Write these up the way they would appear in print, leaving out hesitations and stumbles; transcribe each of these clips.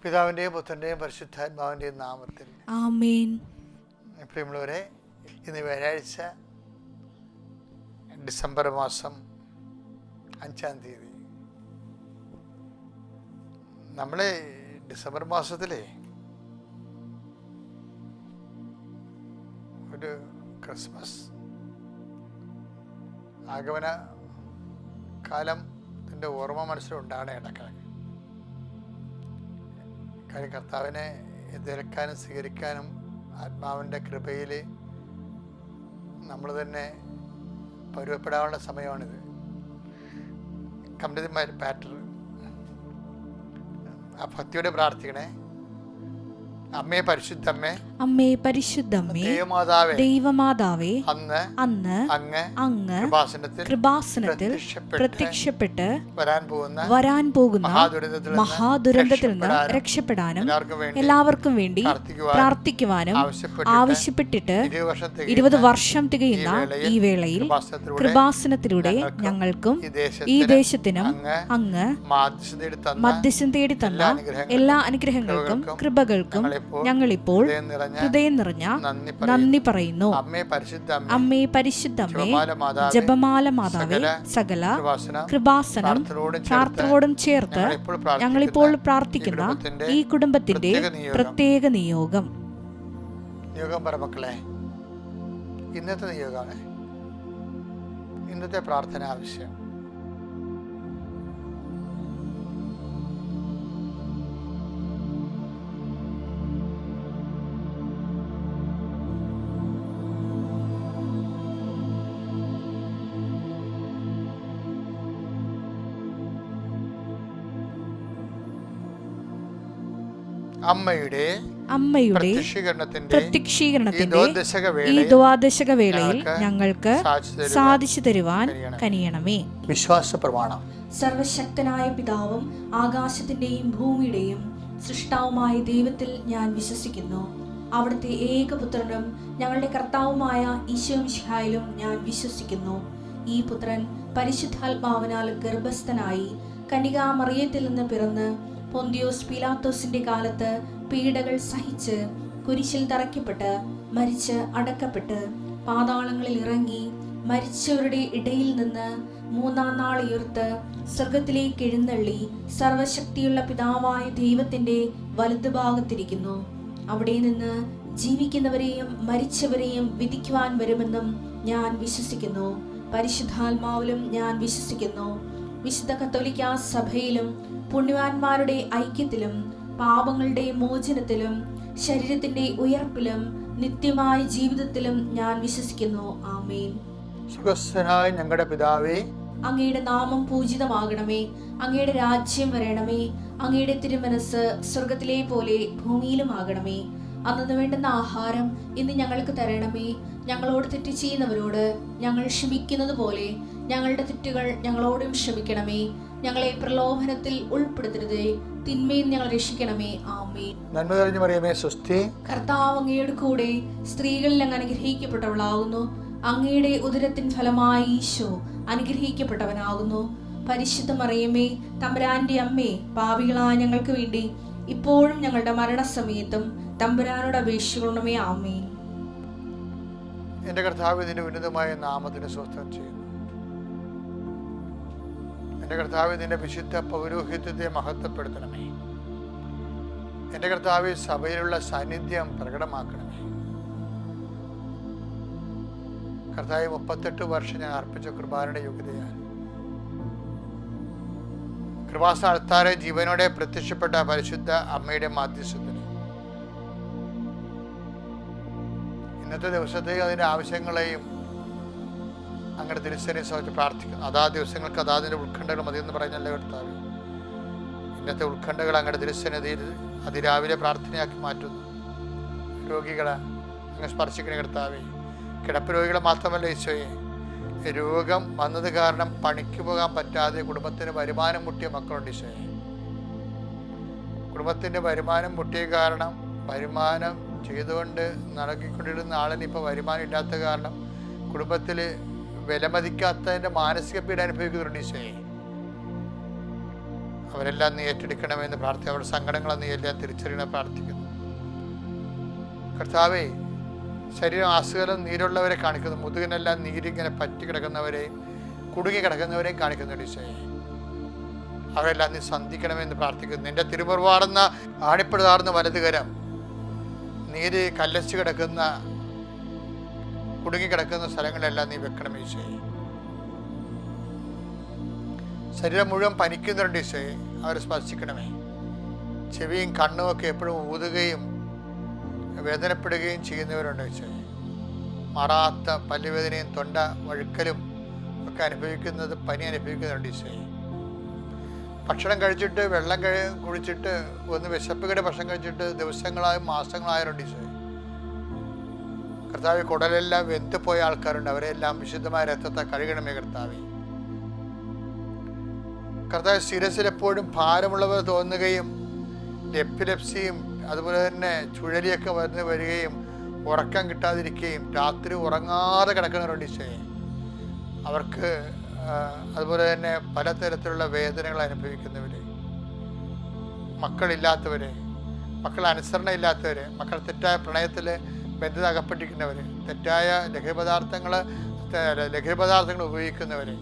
പിതാവിൻ്റെയും പുത്രൻ്റെയും പരിശുദ്ധാത്മാവിൻ്റെയും നാമത്തിൽ ആമേൻ. പ്രിയമുള്ളവരെ, ഇന്ന് വ്യാഴാഴ്ച ഡിസംബർ മാസം 5-ാം തീയതി. നമ്മൾ ഡിസംബർ മാസത്തിലെ ഒരു ക്രിസ്മസ് ആഗമന കാലത്തിൻ്റെ ഓർമ്മ മനസ്സിലുണ്ടാകണേ ഇടക്കിടക്ക്. കാര്യം കർത്താവിനെ എതിർക്കാനും സ്വീകരിക്കാനും ആത്മാവിൻ്റെ കൃപയിൽ നമ്മൾ തന്നെ പരുവപ്പെടാനുള്ള സമയമാണിത്. കംപ്ലീറ്റ് പാറ്റർ ആ ഭക്തിയോടെ പ്രാർത്ഥിക്കണേ. അമ്മേ പരിശുദ്ധമ്മേ, അമ്മേ പരിശുദ്ധമ്മേ, ദൈവമാതാവേ, അന്ന് അങ്ങ് കൃപാസനത്തിൽ പ്രത്യക്ഷപ്പെട്ട് വരാൻ പോകുന്ന മഹാദുരന്തത്തിൽ നിന്ന് രക്ഷപ്പെടാനും എല്ലാവർക്കും വേണ്ടി പ്രാർത്ഥിക്കുവാനും ആവശ്യപ്പെട്ടിട്ട് 20 വർഷം തികയുന്ന ഈ വേളയിൽ കൃപാസനത്തിലൂടെ ഞങ്ങൾക്കും ഈ ദേശത്തിനും അങ്ങ് മധ്യസ്ഥം തേടി തന്ന എല്ലാ അനുഗ്രഹങ്ങൾക്കും കൃപകൾക്കും ഞങ്ങളിപ്പോൾ ഹൃദയം നിറഞ്ഞ നന്ദി പറയുന്നു. അമ്മേ പരിശുദ്ധമ്മേ, ജപമാല മാതാവേ, സകല കൃപാസനം പ്രാർത്ഥനയോടും ചേർത്ത് ഞങ്ങളിപ്പോൾ പ്രാർത്ഥിക്കുന്ന ഈ കുടുംബത്തിന്റെ പ്രത്യേക നിയോഗം. മക്കളെ, ഇന്നത്തെ നിയോഗമാണ്, ഇന്നത്തെ പ്രാർത്ഥന ആവശ്യം. അമ്മയുടെ പ്രത്യക്ഷീകരണത്തിന്റെ ഈ ദ്വാദശക വേളയിൽ ഞങ്ങൾക്ക് സാധിച്ചു തരുവാൻ കനിയണമേ. വിശ്വാസ പ്രമാണം. സർവശക്തനായ പിതാവും ആകാശത്തിന്റെയും ഭൂമിയുടെയും സൃഷ്ടാവുമായ ദൈവത്തിൽ ഞാൻ വിശ്വസിക്കുന്നു. അവിടുത്തെ ഏകപുത്രനും ഞങ്ങളുടെ കർത്താവുമായ ഈശോമിശിഹായിലും ഞാൻ വിശ്വസിക്കുന്നു. ഈ പുത്രൻ പരിശുദ്ധാത്മാവിനാൽ ഗർഭസ്ഥനായി കന്യകാമറിയത്തിൽ നിന്ന് പിറന്ന് പൊന്തിയോസ് പീലാത്തോസിന്റെ കാലത്ത് പീഡകൾ സഹിച്ച് കുരിശിൽ തറയ്ക്കപ്പെട്ട് മരിച്ച് അടക്കപ്പെട്ട് പാതാളങ്ങളിൽ ഇറങ്ങി മരിച്ചവരുടെ ഇടയിൽ നിന്ന് 3-ാം നാൾ ഉയർത്ത് സ്വർഗത്തിലേക്ക് എഴുന്നള്ളി സർവശക്തിയുള്ള പിതാവായ ദൈവത്തിന്റെ വലതുഭാഗത്തിരിക്കുന്നു. അവിടെ നിന്ന് ജീവിക്കുന്നവരെയും മരിച്ചവരെയും വിധിക്കുവാൻ വരുമെന്നും ഞാൻ വിശ്വസിക്കുന്നു. പരിശുദ്ധാത്മാവിലും ഞാൻ വിശ്വസിക്കുന്നു. വിശുദ്ധ കത്തോലിക്കാ സഭയിലും പുണ്യവാന്മാരുടെ ഐക്യത്തിലും പാപങ്ങളുടെ മോചനത്തിലും ശരീരത്തിന്റെ ഉയർപ്പിലും നിത്യമായ ജീവിതത്തിലും ഞാൻ വിശ്വസിക്കുന്നു. ആമേൻ. സുഖസ്ഥനായ ഞങ്ങളുടെ പിതാവേ, അങ്ങയുടെ നാമം പൂജിതമാകണമേ. അങ്ങയുടെ രാജ്യം വരണമേ. അങ്ങയുടെ തിരുമനസ് സ്വർഗത്തിലെ പോലെ ഭൂമിയിലും ആകണമേ. അന്നു വേണ്ടുന്ന ആഹാരം ഇന്ന് ഞങ്ങൾക്ക് തരണമേ. ഞങ്ങളോട് തെറ്റ് ചെയ്യുന്നവരോട് ഞങ്ങൾ ക്ഷമിക്കുന്നത് പോലെ ഞങ്ങളുടെ തെറ്റുകൾ ഞങ്ങളോടും ക്ഷമിക്കണമേ. ഞങ്ങളെ പ്രലോഭനത്തിൽ ഉൾപ്പെടുത്തരുതേ, തിന്മയിൽ ഞങ്ങൾ രക്ഷിക്കണമേ. ആമേൻ. നന്മ നിറഞ്ഞ മറിയമേ, സ്വസ്തി. കർത്താവ് അങ്ങയുടെ കൂടെ സ്ത്രീകളിൽ അങ്ങ് അനുഗ്രഹിക്കപ്പെട്ടവളാകുന്നു. അങ്ങയുടെ ഉദരത്തിൻ ഫലമായി ഈശോ അനുഗ്രഹിക്കപ്പെട്ടവനാകുന്നു. പരിശുദ്ധ മറിയമേ, തമ്പുരാന്റെ അമ്മേ, പാപികളായ ഞങ്ങൾക്ക് വേണ്ടി ഇപ്പോഴും ഞങ്ങളുടെ മരണസമയത്തും തമ്പുരാനോട് അപേക്ഷിക്കണമേ. ആമേൻ. എന്റെ കർത്താവ് ഇതിന്റെ ഉന്നതമായ നാമത്തിന് സ്വസ്ഥം ചെയ്യുന്നു. എന്റെ കർത്താവ് ഇതിന്റെ വിശുദ്ധ പൗരോഹിത്യത്തെ മഹത്വപ്പെടുത്തണമേ. എന്റെ കർത്താവ് സഭയിലുള്ള സാന്നിധ്യം പ്രകടമാക്കണമേ. കർത്താവ് 38 വർഷം ഞാൻ അർപ്പിച്ച കുർബാനയുടെ യോഗ്യതയാൽ കൃപാസന അൾത്താരെ ജീവനോടെ പ്രത്യക്ഷപ്പെട്ട പരിശുദ്ധ അമ്മയുടെ മാധ്യസ്ഥത്തിന് ഇന്നത്തെ ദിവസത്തേക്ക് അതിൻ്റെ ആവശ്യങ്ങളെയും അങ്ങനെ തിരുസേനയെ സംബന്ധിച്ച് പ്രാർത്ഥിക്കുന്നു. അതാ ദിവസങ്ങൾക്ക് അതാതിൻ്റെ ഉത്കണ്ഠകൾ മതിയെന്ന് പറഞ്ഞല്ലേ കർത്താവ്. ഇന്നത്തെ ഉത്കണ്ഠകൾ അങ്ങയുടെ തിരുസന്നിധിയിൽ അതിരാവിലെ പ്രാർത്ഥനയാക്കി മാറ്റുന്നു. രോഗികളെ അങ്ങ് സ്പർശിക്കണ കർത്താവേ. കിടപ്പ് രോഗികളെ മാത്രമല്ല ഈശോയെ, രോഗം വന്നത് കാരണം പണിക്ക് പോകാൻ പറ്റാതെ കുടുംബത്തിന് വരുമാനം മുട്ടിയ മക്കളുണ്ട് ഈശോയെ. കുടുംബത്തിൻ്റെ വരുമാനം മുട്ടിയ കാരണം വരുമാനം ചെയ്തുകൊണ്ട് നടക്കിക്കൊണ്ടിരുന്ന ആളിന് ഇപ്പോൾ വരുമാനം ഇല്ലാത്ത കാരണം കുടുംബത്തിൽ വിലമതിക്കാത്തതിൻ്റെ മാനസിക പീഡ അനുഭവിക്കുന്നുണ്ട് ഈശോയെ. അവരെല്ലാം നീ ഏറ്റെടുക്കണമെന്ന് പ്രാർത്ഥിക്കുന്നു. അവരുടെ സങ്കടങ്ങളെ നീ എല്ലാം തിരിച്ചറിയണം പ്രാർത്ഥിക്കുന്നു. കർത്താവേ, ശരീരം അസുഖം നീരുള്ളവരെ കാണിക്കുന്നു. മുതുകിനെല്ലാം നീരിങ്ങനെ പറ്റി കിടക്കുന്നവരെയും കുടുങ്ങി കിടക്കുന്നവരെയും കാണിക്കുന്നുണ്ട് ഈശോയെ. അവരെല്ലാം നീ സന്ധിക്കണമെന്ന് പ്രാർത്ഥിക്കുന്നു. നിന്റെ തിരുമുറിവാടുന്ന ആണിപ്പെടുതാർന്ന വലതുകരം നീര് കല്ലച്ച് കിടക്കുന്ന കുടുങ്ങിക്കിടക്കുന്ന സ്ഥലങ്ങളെല്ലാം നീ വെക്കണം ഈശോയെ. ശരീരം മുഴുവൻ പനിക്കുന്നുണ്ട് ഈശോയെ, അവരെ സ്പർശിക്കണമേ. ചെവിയും കണ്ണുമൊക്കെ എപ്പോഴും ഊതുകയും വേദനപ്പെടുകയും ചെയ്യുന്നവരുണ്ട് ഈശോയെ. മാറാത്ത പല്ലുവേദനയും തൊണ്ട വഴുക്കലും ഒക്കെ അനുഭവിക്കുന്നത്, പനി അനുഭവിക്കുന്നുണ്ട് ഈശോയെ. ഭക്ഷണം കഴിച്ചിട്ട് വെള്ളം കുടിച്ചിട്ട് ഒന്ന് വിശപ്പുകയുടെ ഭക്ഷണം കഴിച്ചിട്ട് ദിവസങ്ങളായും മാസങ്ങളായവരുണ്ട് ഈശോയെ. കർത്താവ്, കുടലെല്ലാം വെന്തുപോയ ആൾക്കാരുണ്ട്, അവരെല്ലാം വിശുദ്ധമായ രക്തത്തെ കഴുകണമേ കർത്താവേ. കർത്താവ്, ശിരസിൽ എപ്പോഴും ഭാരമുള്ളവർ തോന്നുകയും എപ്പിലെപ്സിയും അതുപോലെ തന്നെ ചുഴലിയൊക്കെ വരികയും ഉറക്കം കിട്ടാതിരിക്കുകയും രാത്രി ഉറങ്ങാതെ കിടക്കുന്നവരുണ്ട് ഈശോയെ. അവർക്ക് അതുപോലെ തന്നെ പലതരത്തിലുള്ള വേദനകൾ അനുഭവിക്കുന്നവര്, മക്കളില്ലാത്തവര്, മക്കൾ അനുസരണ ഇല്ലാത്തവര്, മക്കൾ തെറ്റായ പ്രണയത്തിൽ ബന്ധത അകപ്പെട്ടിരിക്കുന്നവര്, തെറ്റായ ലഘുപദാർത്ഥങ്ങൾ ഉപയോഗിക്കുന്നവര്,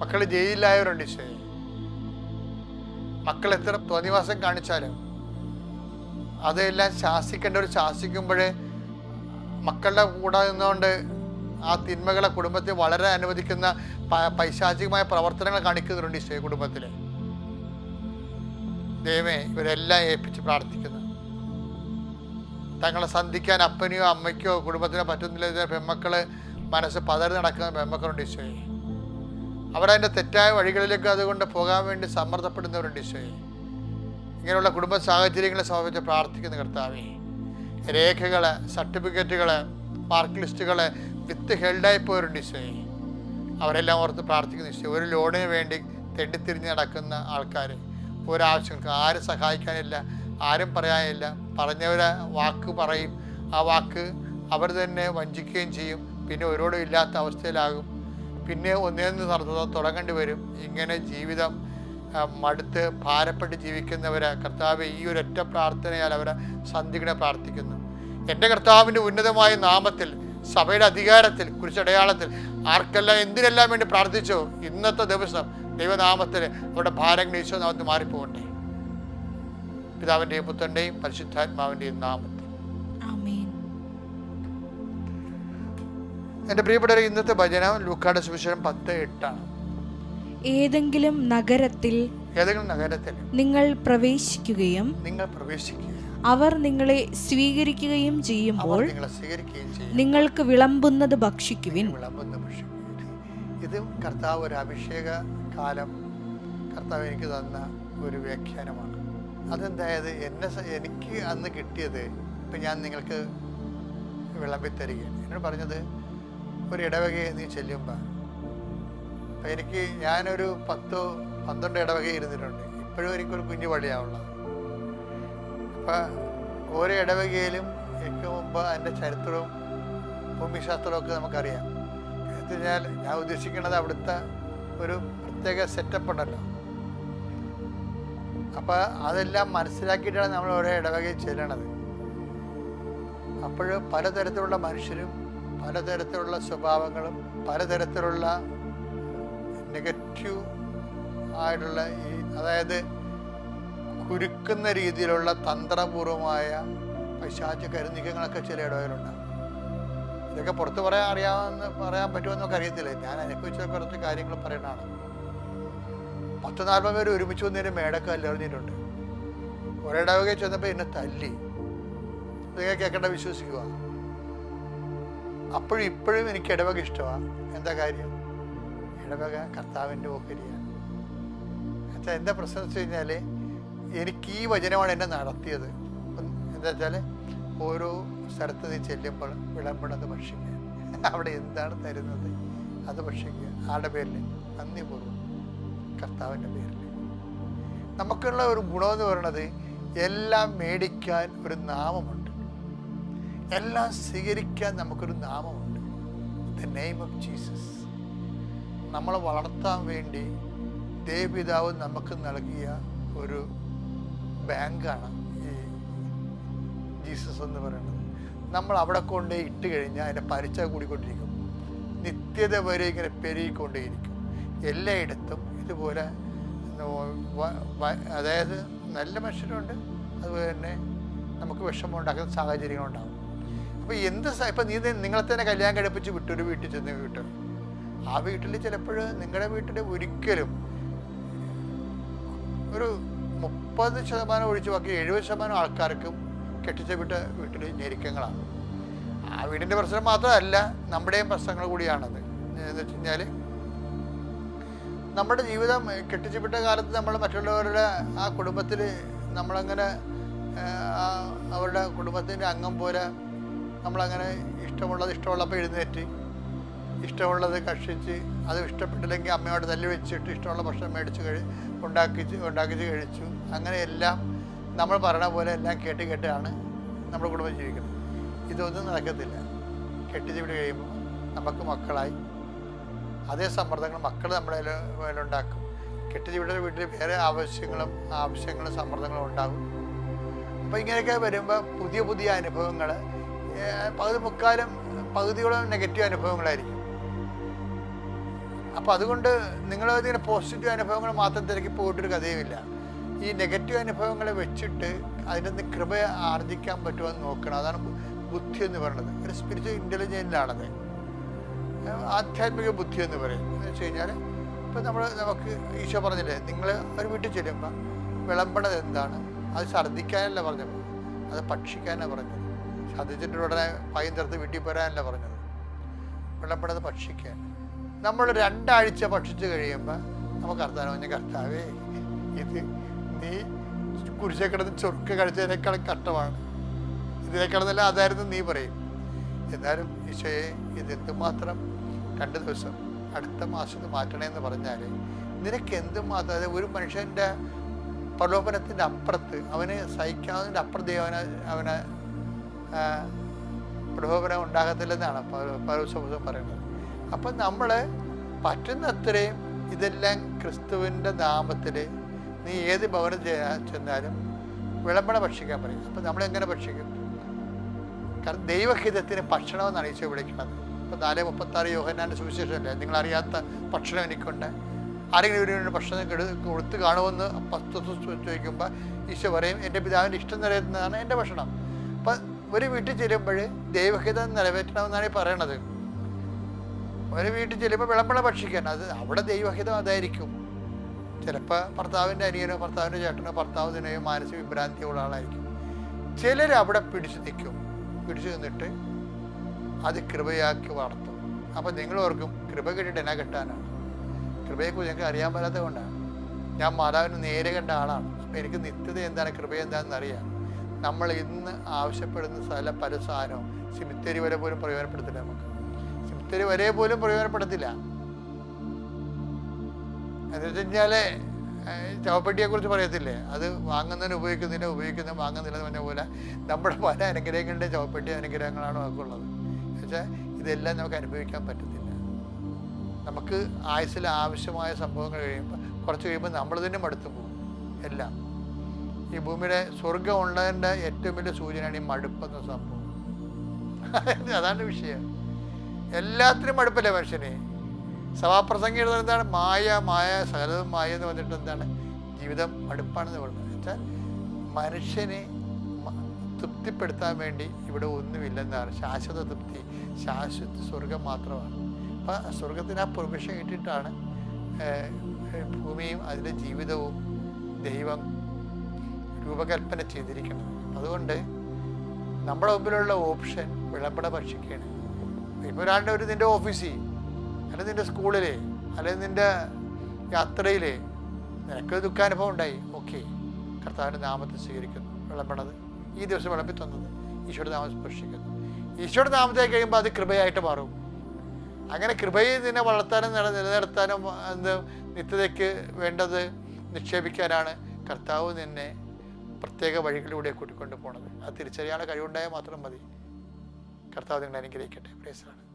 മക്കൾ ജയിലിലായവരുണ്ട് ഈശോയെ. മക്കൾ എത്ര തോന്നിവാസം കാണിച്ചാലും അതെല്ലാം ശാസിക്കേണ്ടവർ ശാസിക്കുമ്പോഴേ മക്കളുടെ കൂടെ നിന്നുകൊണ്ട് ആ തിന്മകളെ കുടുംബത്തിൽ വളരെ അനുവദിക്കുന്ന പൈശാചികമായ പ്രവർത്തനങ്ങൾ കാണിക്കുന്നുണ്ട് ഈശോയെ കുടുംബത്തിൽ. ദൈവമേ, ഇവരെല്ലാം ഏൽപ്പിച്ച് പ്രാർത്ഥിക്കുന്നു. തങ്ങളെ സന്ധിക്കാൻ അപ്പനെയോ അമ്മയ്ക്കോ കുടുംബത്തിനോ പറ്റുന്നില്ല പെൺമക്കള് മനസ്സ് പതറി നടക്കുന്ന പെൺമക്കളുണ്ട് ഈശോയെ. അവരതിൻ്റെ തെറ്റായ വഴികളിലേക്ക് അതുകൊണ്ട് പോകാൻ വേണ്ടി സമ്മർദ്ദപ്പെടുന്നവരുണ്ട് ഈശോയെ. ഇങ്ങനെയുള്ള കുടുംബ സാഹചര്യങ്ങളെ സംബന്ധിച്ച് പ്രാർത്ഥിക്കുന്ന കർത്താവേ, രേഖകള്, സർട്ടിഫിക്കറ്റുകള്, മാർക്ക് ലിസ്റ്റുകള് വിത്ത് ഹെൽഡായി പോയവരുണ്ട് ഈശോയെ. അവരെല്ലാം ഓർത്ത് പ്രാർത്ഥിക്കുന്ന ഈശോ. ഒരു ലോണിന് വേണ്ടി തെണ്ടിത്തിരിഞ്ഞ് നടക്കുന്ന ആൾക്കാർ, ഒരാവശ്യങ്ങൾക്ക് ആരും സഹായിക്കാനില്ല, ആരും പറയാനില്ല, പറഞ്ഞവരെ വാക്ക് പറയും, ആ വാക്ക് അവർ തന്നെ വഞ്ചിക്കുകയും ചെയ്യും, പിന്നെ ഒരോടും ഇല്ലാത്ത അവസ്ഥയിലാകും, പിന്നെ ഒന്നേന്ന് തുടങ്ങേണ്ടി വരും. ഇങ്ങനെ ജീവിതം മടുത്ത് ഭാരപ്പെട്ട് ജീവിക്കുന്നവരെ കർത്താവ് ഈ ഒരൊറ്റ പ്രാർത്ഥനയാൽ അവരെ സന്ധികളെ പ്രാർത്ഥിക്കുന്നു. എൻ്റെ കർത്താവിൻ്റെ ഉന്നതമായ നാമത്തിൽ, സഭയുടെ അധികാരത്തിൽ, കുരിശടയാളത്തിൽ ആർക്കെല്ലാം എന്തിനെല്ലാം വേണ്ടി പ്രാർത്ഥിച്ചോ ഇന്നത്തെ ദിവസം ദൈവനാമത്തിൽ അവരുടെ ഭാരങ്ങൾ ഈശോ നാമത്തിൽ മാറിപ്പോകട്ടെ. പിതാവിൻ്റെയും പുത്രൻ്റെയും പരിശുദ്ധാത്മാവിൻ്റെയും നാമത്തിൽ. എൻ്റെ പ്രിയപ്പെട്ടവരെ, ഇന്നത്തെ ഭജനം ലൂക്കായുടെ സുവിശേഷം 10:8. ഏതെങ്കിലും നഗരത്തിൽ നിങ്ങൾ പ്രവേശിക്കുകയും അവർ നിങ്ങളെ സ്വീകരിക്കുകയും ചെയ്യുമ്പോൾ നിങ്ങൾക്ക് വിളമ്പുന്നത് ഭക്ഷിക്കുവിൻ. ഇത് കർത്താവ് ഒരു അഭിഷേക കാലം കർത്താവ് എനിക്ക് തന്ന ഒരു വ്യാഖ്യാനമാണ്. അതെന്തായത് എനിക്ക് അന്ന് കിട്ടിയത് ഇപ്പം ഞാൻ നിങ്ങൾക്ക് വിളമ്പിത്തരികയാണ്. എന്നോട് പറഞ്ഞത്, ഒരു ഇടവകയെ നീ ചെല്ലുമ്പോൾ, അപ്പം ഞാനൊരു 10-12 ഇടവക ഇരുന്നിട്ടുണ്ട്. ഇപ്പോഴും എനിക്കൊരു കുഞ്ഞു പള്ളിയാണുള്ളത്. അപ്പം ഓരോ ഇടവകയിലും എനിക്ക് മുമ്പ് അതിൻ്റെ ചരിത്രവും ഭൂമിശാസ്ത്രവും ഒക്കെ നമുക്കറിയാം. എന്ന് കഴിഞ്ഞാൽ ഞാൻ ഉദ്ദേശിക്കുന്നത് അവിടുത്തെ ഒരു പ്രത്യേക സെറ്റപ്പ് ഉണ്ടല്ലോ. അപ്പം അതെല്ലാം മനസ്സിലാക്കിയിട്ടാണ് നമ്മൾ ഓരോ ഇടവകയിൽ ചെല്ലണത്. അപ്പോൾ പലതരത്തിലുള്ള മനുഷ്യരും പലതരത്തിലുള്ള സ്വഭാവങ്ങളും പലതരത്തിലുള്ള നെഗറ്റീവ് ആയിട്ടുള്ള അതായത് കുരുക്കുന്ന രീതിയിലുള്ള തന്ത്രപൂർവമായ പൈശാച കരുനീക്കങ്ങളൊക്കെ ചില ഇടവകളുണ്ടാകും. ഇതൊക്കെ പുറത്ത് പറയാൻ പറ്റുമെന്നൊക്കെ അറിയത്തില്ല. ഞാൻ അനുഭവിച്ച കുറച്ച് കാര്യങ്ങൾ പറയണതാണ്. 10-40 പേര് ഒരുമിച്ച് വന്നതിന് മേടൊക്കെ അല്ലെറിഞ്ഞിട്ടുണ്ട്. ഒരിടവകയിൽ ചെന്നപ്പോൾ എന്നെ തല്ലി. ഇതൊക്കെ കേൾക്കേണ്ട, വിശ്വസിക്കുക. അപ്പോഴും ഇപ്പോഴും എനിക്ക് ഇടവക ഇഷ്ടമാണ്. എന്താ കാര്യം? ഇടവക കർത്താവിൻ്റെ ഓഹരിയാണ്. എന്നുവെച്ചാൽ എന്താ പ്രശ്നം വെച്ച് കഴിഞ്ഞാൽ, എനിക്ക് ഈ വചനമാണ് എന്നെ നടത്തിയത്. എന്താ വെച്ചാൽ, ഓരോ സ്ഥലത്ത് നീ ചെല്ലുമ്പോൾ വിളമ്പണത് ഭക്ഷിക്കുക. അവിടെ എന്താണ് തരുന്നത് അത് ഭക്ഷിക്കുക. ആരുടെ പേരിൽ? നന്ദിപൂർവ്വം കർത്താവിൻ്റെ പേരിൽ. നമുക്കുള്ള ഒരു ഗുണമെന്ന് പറയുന്നത്, എല്ലാം മേടിക്കാൻ ഒരു നാമമുണ്ട്, എല്ലാം സ്വീകരിക്കാൻ നമുക്കൊരു നാമമുണ്ട്. The name of Jesus. നമ്മളെ വളർത്താൻ വേണ്ടി ദേവപിതാവ് നമുക്ക് നൽകിയ ഒരു ബാങ്കാണ് ഈ ജീസസ് എന്ന് പറയുന്നത്. നമ്മൾ അവിടെ കൊണ്ട് ഇട്ട് കഴിഞ്ഞാൽ അതിൻ്റെ പലിശ കൂടിക്കൊണ്ടിരിക്കും, നിത്യത വരെ ഇങ്ങനെ പെരുകിക്കൊണ്ടേയിരിക്കും. എല്ലായിടത്തും ഇതുപോലെ അതായത് നല്ല മനുഷ്യരുണ്ട്, അതുപോലെ തന്നെ നമുക്ക് വിഷമം ഉണ്ടാക്കുന്ന സാഹചര്യങ്ങളുണ്ടാകും. അപ്പോൾ ഇപ്പം നിങ്ങളെ തന്നെ കല്യാണം കഴിപ്പിച്ച് വിട്ടൊരു വീട്ടിൽ ചെന്ന് വീട്ടിൽ, ആ വീട്ടിൽ ചിലപ്പോൾ നിങ്ങളുടെ വീട്ടിൽ ഒരിക്കലും ഒരു 30% ഒഴിച്ച് ബാക്കി 70% ആൾക്കാർക്കും കെട്ടിച്ച വീട്ടിൽ ഞെരുക്കങ്ങളാണ്. ആ വീടിൻ്റെ പ്രശ്നം മാത്രമല്ല, നമ്മുടെയും പ്രശ്നങ്ങൾ കൂടിയാണത്. എന്ന് വെച്ച് കഴിഞ്ഞാൽ നമ്മുടെ ജീവിതം കെട്ടിച്ചു വിട്ട കാലത്ത് നമ്മൾ മറ്റുള്ളവരുടെ ആ കുടുംബത്തിൽ നമ്മളങ്ങനെ അവരുടെ കുടുംബത്തിൻ്റെ അംഗം പോലെ നമ്മളങ്ങനെ ഇഷ്ടമുള്ളപ്പോൾ എഴുന്നേറ്റ് ഇഷ്ടമുള്ളത് കഷിച്ച്, അത് ഇഷ്ടപ്പെട്ടില്ലെങ്കിൽ അമ്മയോട് തല്ലി വെച്ചിട്ട് ഇഷ്ടമുള്ള ഭക്ഷണം മേടിച്ച് ഉണ്ടാക്കിച്ച് കഴിച്ചു. അങ്ങനെയെല്ലാം നമ്മൾ പറയണ പോലെ എല്ലാം കേട്ടാണ് നമ്മുടെ കുടുംബം ജീവിക്കുന്നത്. ഇതൊന്നും നടക്കത്തില്ല. കെട്ടിച്ച് വിട്ട് കഴിയുമ്പോൾ നമുക്ക് മക്കളായി അതേ സമ്മർദ്ദങ്ങൾ മക്കൾ നമ്മുടെ മേലുണ്ടാക്കും. കെട്ടിച്ച് വിട്ട വീട്ടിൽ വേറെ ആവശ്യങ്ങളും സമ്മർദ്ദങ്ങളും ഉണ്ടാകും. അപ്പോൾ ഇങ്ങനെയൊക്കെ വരുമ്പോൾ പുതിയ അനുഭവങ്ങൾ പകുതിയോളം നെഗറ്റീവ് അനുഭവങ്ങളായിരിക്കും. അപ്പോൾ അതുകൊണ്ട് നിങ്ങളിങ്ങനെ പോസിറ്റീവ് അനുഭവങ്ങൾ മാത്രം തിരക്കി പോയിട്ടൊരു കഥയുമില്ല. ഈ നെഗറ്റീവ് അനുഭവങ്ങളെ വെച്ചിട്ട് അതിൻ്റെ നിന്ന് കൃപ ആർജിക്കാൻ പറ്റുമോ എന്ന് നോക്കണം. അതാണ് ബുദ്ധി എന്ന് പറയുന്നത്. ഒരു സ്പിരിച്വൽ ഇൻ്റലിജൻസിലാണത്, ആധ്യാത്മിക ബുദ്ധി എന്ന് പറയും. എന്ന് വെച്ച് കഴിഞ്ഞാൽ ഇപ്പം നമുക്ക് ഈശോ പറഞ്ഞില്ലേ, നിങ്ങൾ ഒരു വീട്ടിൽ ചെല്ലുമ്പോൾ വിളമ്പണത് എന്താണ്? അത് ഛർദ്ദിക്കാനല്ല പറഞ്ഞത്, അത് ഭക്ഷിക്കാനാണ് പറഞ്ഞത്. ഛർദ്ദിച്ചിട്ട് ഉടനെ പൈൻ തീർത്ത് വീട്ടിൽ പോരാനല്ല പറഞ്ഞത്, വിളമ്പണത് ഭക്ഷിക്കാൻ. നമ്മൾ 2 ആഴ്ച ഭക്ഷിച്ച് കഴിയുമ്പോൾ നമുക്ക് കർത്താവേ, ഇത് നീ കുരിശെ കിടന്ന് ചൊറുക്ക് കഴിച്ചതിനേക്കാളും കഷ്ടമാണ്, ഇതിനേക്കാളെന്നല്ല അതായിരുന്നു നീ പറയും. എന്നാലും ഈശോയെ, ഇത് എന്തുമാത്രം 2 ദിവസം അടുത്ത മാസത്ത് മാറ്റണേന്ന് പറഞ്ഞാൽ നിനക്ക് എന്തുമാത്രം, അതായത് ഒരു മനുഷ്യൻ്റെ പ്രലോഭനത്തിൻ്റെ അപ്പുറത്ത്, അവന് സഹിക്കാവുന്നതിൻ്റെ അപ്പുറത്ത് അവന് പ്രലോഭനം ഉണ്ടാകത്തില്ലെന്നാണ് പൗലോസ് പറയുന്നത്. അപ്പം നമ്മൾ പറ്റുന്നത്രയും ഇതെല്ലാം ക്രിസ്തുവിൻ്റെ നാമത്തിൽ നീ ഏത് ഭവനം ചെന്നാലും വിളമ്പണം ഭക്ഷിക്കാൻ പറയും. അപ്പം നമ്മളെങ്ങനെ ഭക്ഷിക്കും? കാരണം ദൈവഹിതത്തിന് ഭക്ഷണമെന്നാണ് ഈശോ വിളിക്കുന്നത്. ഇപ്പം 4:36 യോഹന്നാൻ്റെ സുവിശേഷമല്ലേ, നിങ്ങളറിയാത്ത ഭക്ഷണം എനിക്കുണ്ട്, ആരെങ്കിലും ഒരു ഭക്ഷണം കൊടുത്ത് കാണുമെന്ന് ചോദിക്കുമ്പോൾ ഈശോ പറയും, എൻ്റെ പിതാവിൻ്റെ ഇഷ്ടം നിറവേറ്റുന്നതാണ് എൻ്റെ ഭക്ഷണം. അപ്പം ഒരു വീട്ടിൽ ചെല്ലുമ്പോൾ ദൈവഹിതം നിറവേറ്റണമെന്നാണ് ഈ പറയണത്. ഒരു വീട്ടിൽ ചെല്ലുമ്പോൾ വിളമ്പണം ഭക്ഷിക്കാൻ, അത് അവിടെ ദൈവഹിതം അതായിരിക്കും. ചിലപ്പോൾ ഭർത്താവിൻ്റെ അനിയനോ ഭർത്താവിൻ്റെ ചേട്ടനോ ഭർത്താവിനെയോ മാനസിക വിഭ്രാന്തിയുള്ള ആളായിരിക്കും. ചിലർ അവിടെ പിടിച്ചു നിന്നിട്ട് അത് കൃപയാക്കി വളർത്തും. അപ്പം നിങ്ങൾ ഓർക്കും കൃപ കിട്ടിയിട്ട് എന്നാ കിട്ടാനാണ്? കൃപയെക്കുറിച്ച് ഞങ്ങൾക്ക് അറിയാൻ പറ്റാത്തത് കൊണ്ടാണ്. ഞാൻ മാതാവിന് നേരെ കണ്ട ആളാണ്. അപ്പം എനിക്ക് നിത്യത എന്താണ്, കൃപ എന്താണെന്ന് അറിയാം. നമ്മൾ ഇന്ന് ആവശ്യപ്പെടുന്ന പല സാധനവും സിമിത്തേരി വരെ പോലും പ്രയോജനപ്പെടുത്തില്ല. നമുക്ക് സിമിത്തേരി വരെ പോലും പ്രയോജനപ്പെടുത്തില്ല. എന്ന് വെച്ച് കഴിഞ്ഞാൽ ചവപ്പെട്ടിയെക്കുറിച്ച് പറയത്തില്ലേ, അത് ഉപയോഗിക്കുന്നില്ല വാങ്ങുന്നില്ല എന്ന് പറഞ്ഞ പോലെ നമ്മുടെ പല അനുഗ്രഹങ്ങളുടെ ചവപ്പെട്ടി അനുഗ്രഹങ്ങളാണ് നമുക്കുള്ളത്. എന്നുവെച്ചാൽ ഇതെല്ലാം നമുക്ക് അനുഭവിക്കാൻ പറ്റത്തില്ല. നമുക്ക് ആയുസ്സിൽ ആവശ്യമായ സംഭവങ്ങൾ കഴിയുമ്പോൾ കുറച്ച് കഴിയുമ്പോൾ നമ്മൾ തന്നെ മടുത്തു പോകും. എല്ലാം ഈ ഭൂമിയുടെ സ്വർഗം ഉള്ളതിൻ്റെ ഏറ്റവും വലിയ സൂചനയാണ് ഈ മടുപ്പെന്ന സംഭവം. അതാണ് വിഷയം. എല്ലാത്തിനും മടുപ്പല്ലേ മനുഷ്യനെ. സഭാപ്രസംഗം എഴുതുന്നത് എന്താണ്? മായ സകലതും മായ എന്ന് പറഞ്ഞിട്ട് എന്താണ്? ജീവിതം മടുപ്പാണെന്ന് പറയുന്നത്. വെച്ചാൽ മനുഷ്യനെ തൃപ്തിപ്പെടുത്താൻ വേണ്ടി ഇവിടെ ഒന്നുമില്ലെന്നാണ്. ശാശ്വത തൃപ്തി, ശാശ്വത സ്വർഗം മാത്രമാണ്. അപ്പം സ്വർഗത്തിന് ആ പ്രൊവിഷൻ കിട്ടിയിട്ടാണ് ഭൂമിയും അതിൻ്റെ ജീവിതവും ദൈവം രൂപകൽപ്പന ചെയ്തിരിക്കുന്നത്. അതുകൊണ്ട് നമ്മുടെ മുമ്പിലുള്ള ഓപ്ഷൻ വിളമ്പട ഭക്ഷിക്കുകയാണ്. ഇപ്പോൾ ഒരാളുടെ നിൻ്റെ ഓഫീസിൽ അല്ലെങ്കിൽ നിൻ്റെ സ്കൂളിൽ അല്ലെങ്കിൽ നിൻ്റെ യാത്രയിൽ നിനക്കൊരു ദുഃഖാനുഭവം ഉണ്ടായി, ഓക്കെ, കർത്താവിൻ്റെ നാമത്തെ സ്വീകരിക്കുന്നു. വിളമ്പണത് ഈ ദിവസം വിളമ്പി തന്നത് ഈശോയുടെ നാമം സ്പർശിക്കുന്നു. ഈശോയുടെ നാമത്തെ കഴിയുമ്പോൾ അത് കൃപയായിട്ട് മാറും. അങ്ങനെ കൃപയെ നിന്നെ വളർത്താനും നിലനിർത്താനും നിത്യതയ്ക്ക് വേണ്ടത് നിക്ഷേപിക്കാനാണ് കർത്താവ് നിന്നെ പ്രത്യേക വഴികളിലൂടെ കൂട്ടിക്കൊണ്ട് പോണത്. അത് തിരിച്ചറിയാനുള്ള കഴിവുണ്ടായാൽ മാത്രം മതി. കർത്താവ് നിങ്ങളെ അനുഗ്രഹിക്കട്ടെ. Praise the Lord.